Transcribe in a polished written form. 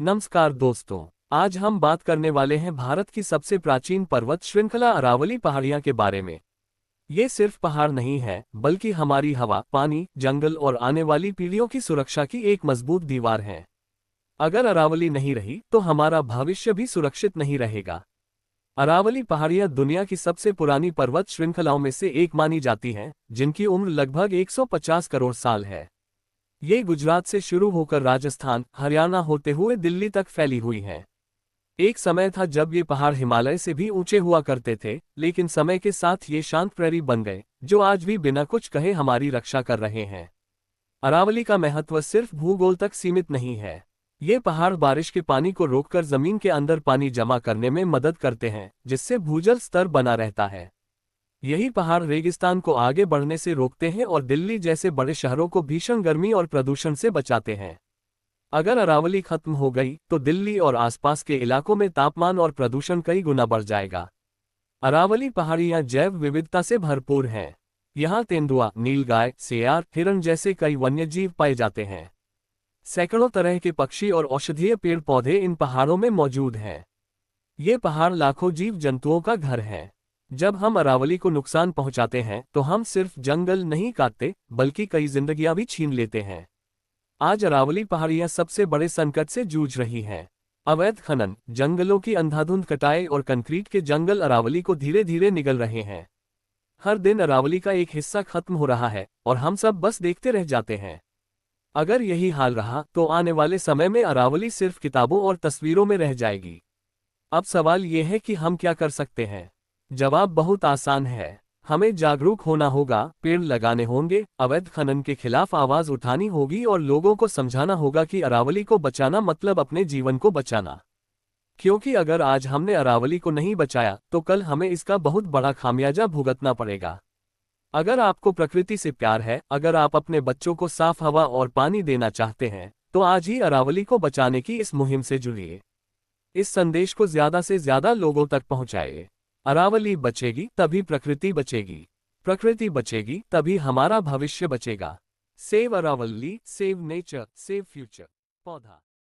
नमस्कार दोस्तों। आज हम बात करने वाले हैं भारत की सबसे प्राचीन पर्वत श्रृंखला अरावली पहाड़ियां के बारे में। ये सिर्फ पहाड़ नहीं है, बल्कि हमारी हवा, पानी, जंगल और आने वाली पीढ़ियों की सुरक्षा की एक मजबूत दीवार है। अगर अरावली नहीं रही तो हमारा भविष्य भी सुरक्षित नहीं रहेगा। अरावली पहाड़ियां दुनिया की सबसे पुरानी पर्वत श्रृंखलाओं में से एक मानी जाती हैं, जिनकी उम्र लगभग 150 करोड़ साल है। ये गुजरात से शुरू होकर राजस्थान, हरियाणा होते हुए दिल्ली तक फैली हुई हैं। एक समय था जब ये पहाड़ हिमालय से भी ऊंचे हुआ करते थे, लेकिन समय के साथ ये शांत प्रैरी बन गए, जो आज भी बिना कुछ कहे हमारी रक्षा कर रहे हैं। अरावली का महत्व सिर्फ भूगोल तक सीमित नहीं है। ये पहाड़ बारिश के पानी को रोककर जमीन के अंदर पानी जमा करने में मदद करते हैं, जिससे भूजल स्तर बना रहता है। यही पहाड़ रेगिस्तान को आगे बढ़ने से रोकते हैं और दिल्ली जैसे बड़े शहरों को भीषण गर्मी और प्रदूषण से बचाते हैं। अगर अरावली खत्म हो गई तो दिल्ली और आसपास के इलाकों में तापमान और प्रदूषण कई गुना बढ़ जाएगा। अरावली पहाड़ियां जैव विविधता से भरपूर हैं। यहाँ तेंदुआ, नीलगाय, सियार, हिरण जैसे कई वन्यजीव पाए जाते हैं। सैकड़ों तरह के पक्षी और औषधीय पेड़ पौधे इन पहाड़ों में मौजूद हैं। ये पहाड़ लाखों जीव जंतुओं का घर है। जब हम अरावली को नुकसान पहुंचाते हैं तो हम सिर्फ जंगल नहीं काटते, बल्कि कई जिंदगियां भी छीन लेते हैं। आज अरावली पहाड़ियां सबसे बड़े संकट से जूझ रही हैं। अवैध खनन, जंगलों की अंधाधुंध कटाई और कंक्रीट के जंगल अरावली को धीरे धीरे निगल रहे हैं। हर दिन अरावली का एक हिस्सा खत्म हो रहा है और हम सब बस देखते रह जाते हैं। अगर यही हाल रहा तो आने वाले समय में अरावली सिर्फ किताबों और तस्वीरों में रह जाएगी। अब सवाल ये है कि हम क्या कर सकते हैं। जवाब बहुत आसान है। हमें जागरूक होना होगा, पेड़ लगाने होंगे, अवैध खनन के खिलाफ आवाज उठानी होगी और लोगों को समझाना होगा कि अरावली को बचाना मतलब अपने जीवन को बचाना। क्योंकि अगर आज हमने अरावली को नहीं बचाया तो कल हमें इसका बहुत बड़ा खामियाजा भुगतना पड़ेगा। अगर आपको प्रकृति से प्यार है, अगर आप अपने बच्चों को साफ हवा और पानी देना चाहते हैं, तो आज ही अरावली को बचाने की इस मुहिम से जुड़िए। इस संदेश को ज्यादा से ज्यादा लोगों तक पहुंचाइए। अरावली बचेगी तभी प्रकृति बचेगी, प्रकृति बचेगी तभी हमारा भविष्य बचेगा। Save Aravali, save nature, save future. पौधा।